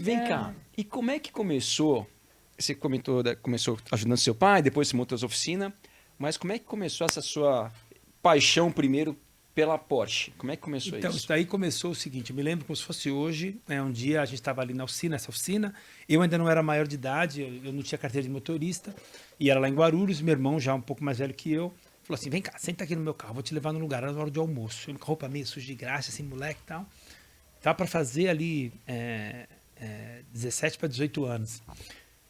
vem cá, e como é que começou? Você comentou, começou ajudando seu pai, depois você montou as oficinas, mas como é que começou essa sua paixão primeiro pela Porsche? Como é que começou Então, isso? isso daí começou o seguinte, eu me lembro como se fosse hoje, né, um dia a gente estava ali nessa oficina, eu ainda não era maior de idade, eu não tinha carteira de motorista, e era lá em Guarulhos, meu irmão, já um pouco mais velho que eu, falou assim, vem cá, senta aqui no meu carro, vou te levar no lugar, era na hora de almoço, eu com a roupa meio suja de graxa, assim, moleque e tal, tava para fazer ali 17 para 18 anos.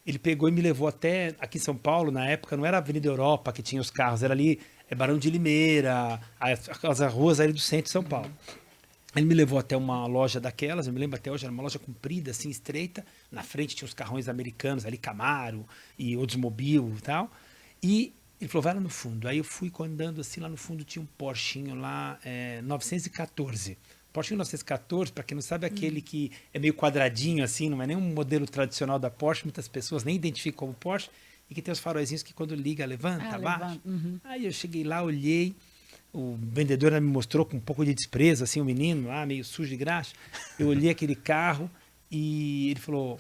Ele pegou e me levou até aqui em São Paulo, na época, não era a Avenida Europa que tinha os carros, era ali Barão de Limeira, as ruas ali do centro de São Paulo. Ele me levou até uma loja daquelas, eu me lembro até hoje, era uma loja comprida, assim, estreita. Na frente tinha os carrões americanos, ali Camaro e Oldsmobile e tal. E ele falou, vai lá no fundo. Aí eu fui andando assim, lá no fundo tinha um Porschinho lá, 914. Porsche 1914, para quem não sabe, é aquele que é meio quadradinho assim, não é nem um modelo tradicional da Porsche, muitas pessoas nem identificam como Porsche, e que tem os faróizinhos que quando liga, levanta, abaixa. Aí eu cheguei lá, olhei, o vendedor me mostrou com um pouco de desprezo, assim, o menino lá, meio sujo de graxa. Eu olhei aquele carro e ele falou,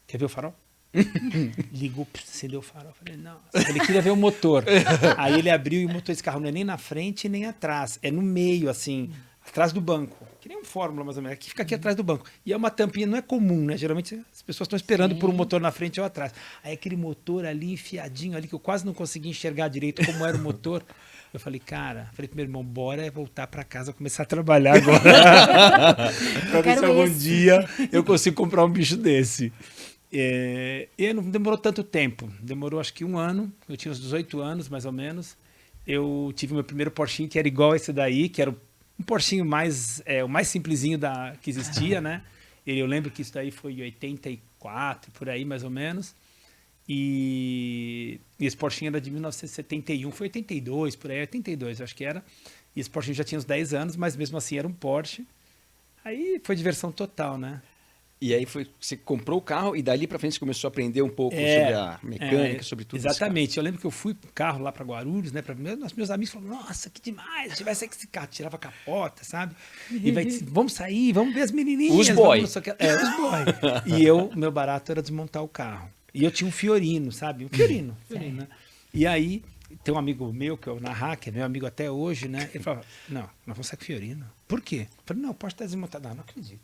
quer ver o farol? Ligou, acendeu o farol. Eu falei, não. Ele queria ver o motor. Aí ele abriu e o motor desse carro não é nem na frente nem atrás, é no meio, assim, atrás do banco. Que nem um Fórmula, mais ou menos, que fica aqui atrás do banco. E é uma tampinha, não é comum, né? Geralmente as pessoas estão esperando por um motor na frente ou atrás. Aí aquele motor ali, enfiadinho ali, que eu quase não conseguia enxergar direito como era o motor. Eu falei, cara, falei pro meu irmão, bora voltar para casa, começar a trabalhar agora. Para ver se algum dia eu consigo comprar um bicho desse. E não demorou tanto tempo, demorou acho que um ano, eu tinha uns 18 anos mais ou menos, eu tive meu primeiro Porschinho que era igual a esse daí, que era um Porschinho o mais simplesinho que existia, né? Eu lembro que isso daí foi em 84, por aí mais ou menos, e esse Porschinho era de 1971, foi 82, por aí, 82 acho que era, e esse Porschinho já tinha uns 10 anos, mas mesmo assim era um Porsche, aí foi diversão total, né? E aí você comprou o carro e dali para frente você começou a aprender um pouco sobre a mecânica, sobre tudo isso. Exatamente. Eu lembro que eu fui com o carro lá para Guarulhos, né? Meus amigos falaram, nossa, que demais, se tivesse esse carro, tirava a capota, sabe? E vamos sair, vamos ver as menininhas. Os boy. Os boy. E meu barato era desmontar o carro. E eu tinha um Fiorino, sabe? Um Fiorino, né? E aí, tem um amigo meu, que é o Narra, que é meu amigo até hoje, né? Ele falava, não, nós vamos sair com Fiorino. Por quê? Eu falei, não, o Porsche tá desmontado. Não acredito.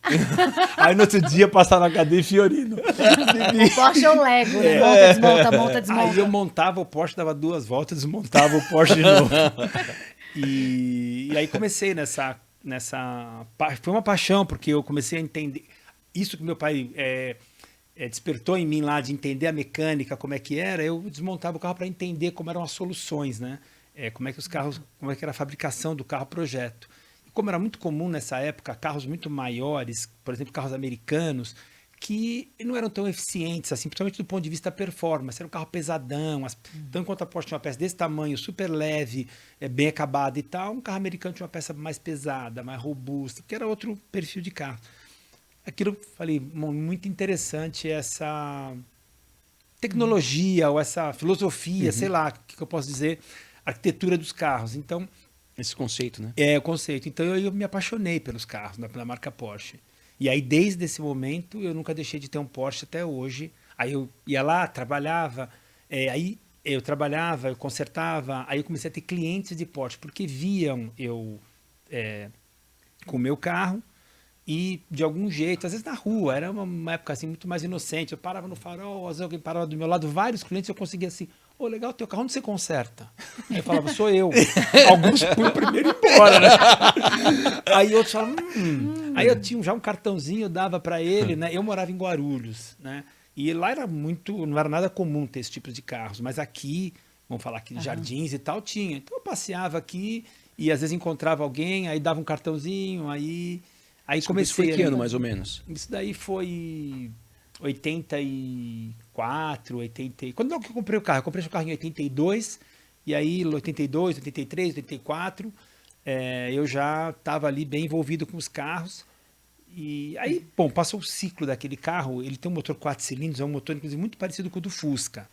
Aí no outro dia, passar na cadeia Fiorino. O Porsche é o Lego, né? Monta, desmonta. Aí eu montava o Porsche, dava 2 voltas, desmontava o Porsche de novo. E aí comecei nessa... Foi uma paixão, porque eu comecei a entender... Isso que meu pai despertou em mim lá, de entender a mecânica, como é que era, eu desmontava o carro para entender como eram as soluções, né? Como é que os carros... Como é que era a fabricação do carro projeto. Como era muito comum nessa época, carros muito maiores, por exemplo, carros americanos, que não eram tão eficientes, assim, principalmente do ponto de vista performance. Era um carro pesadão. Então, enquanto a Porsche tinha uma peça desse tamanho, super leve, bem acabada e tal, um carro americano tinha uma peça mais pesada, mais robusta, que era outro perfil de carro. Aquilo, falei, muito interessante essa tecnologia ou essa filosofia, sei lá, o que eu posso dizer, arquitetura dos carros. Então, esse conceito, né? O conceito. Então eu me apaixonei pelos carros, pela marca Porsche. E aí desde esse momento eu nunca deixei de ter um Porsche até hoje. Aí eu ia lá, trabalhava, aí eu trabalhava, eu consertava, aí eu comecei a ter clientes de Porsche, porque viam eu com o meu carro e de algum jeito, às vezes na rua, era uma época assim muito mais inocente, eu parava no farol, às vezes alguém parava do meu lado, vários clientes eu conseguia assim, legal, teu carro, onde você conserta? Aí eu falava, sou eu. Alguns punham primeiro embora, né? Aí outros falavam, Aí eu tinha já um cartãozinho, eu dava para ele, né? Eu morava em Guarulhos, né? E lá não era nada comum ter esse tipo de carros, mas aqui, vamos falar aqui de Jardins e tal, tinha. Então eu passeava aqui e às vezes encontrava alguém, aí dava um cartãozinho, aí comecei. Isso foi que ano, mais ou menos? Isso daí foi 84, 80... Quando eu comprei o carro? Eu comprei o carro em 82, e aí 82, 83, 84, eu já estava ali bem envolvido com os carros. E aí, bom, passou o ciclo daquele carro, ele tem um motor 4 cilindros, é um motor inclusive muito parecido com o do Fusca.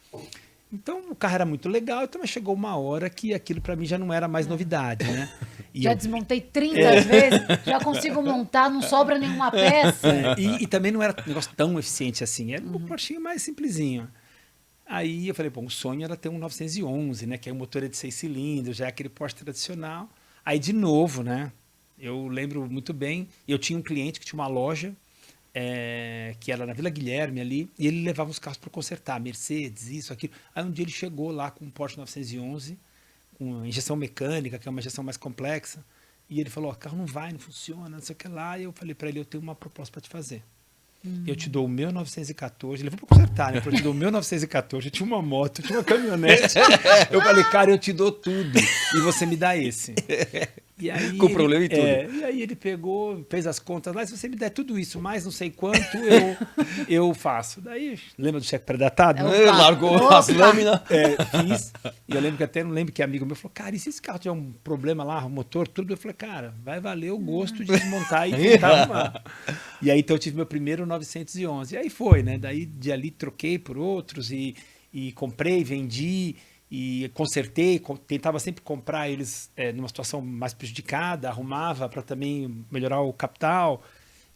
Então o carro era muito legal, então chegou uma hora que aquilo para mim já não era mais novidade, né? Já desmontei 30 vezes, já consigo montar, não sobra nenhuma peça. E também não era um negócio tão eficiente assim, era um Porschinho mais simplesinho. Aí eu falei, bom, o sonho era ter um 911, né? Que é um motor de 6 cilindros, já é aquele Porsche tradicional. Aí, de novo, né? Eu lembro muito bem, eu tinha um cliente que tinha uma loja, que era na Vila Guilherme ali, e ele levava os carros para consertar, Mercedes, isso, aquilo. Aí um dia ele chegou lá com um Porsche 911, com injeção mecânica, que é uma injeção mais complexa, e ele falou, o carro não vai, não funciona, não sei o que lá. E eu falei para ele, eu tenho uma proposta para te fazer. Eu te dou o meu 914, ele levou para consertar, né? Eu te dou o meu 914, eu tinha uma moto, eu tinha uma caminhonete. Eu falei, cara, eu te dou tudo e você me dá esse. E aí, Com problema e tudo. E aí ele pegou, fez as contas lá, se você me der tudo isso, mais não sei quanto, eu faço. Daí, lembra do cheque pré-datado? Largou as lâminas. Fiz. E eu lembro que até não lembro que amigo meu falou, cara, e se esse carro tiver um problema lá, o motor, tudo? Eu falei, cara, vai valer o gosto de desmontar e tentar arrumar. E aí então eu tive meu primeiro 911. E aí foi, né? Daí de ali troquei por outros e comprei, vendi e consertei, tentava sempre comprar eles numa situação mais prejudicada, arrumava para também melhorar o capital.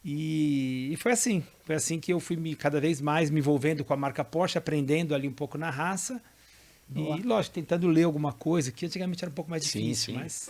E foi assim que eu fui cada vez mais me envolvendo com a marca Porsche, aprendendo ali um pouco na raça. Boa. E, lógico, tentando ler alguma coisa, que antigamente era um pouco mais difícil, mas...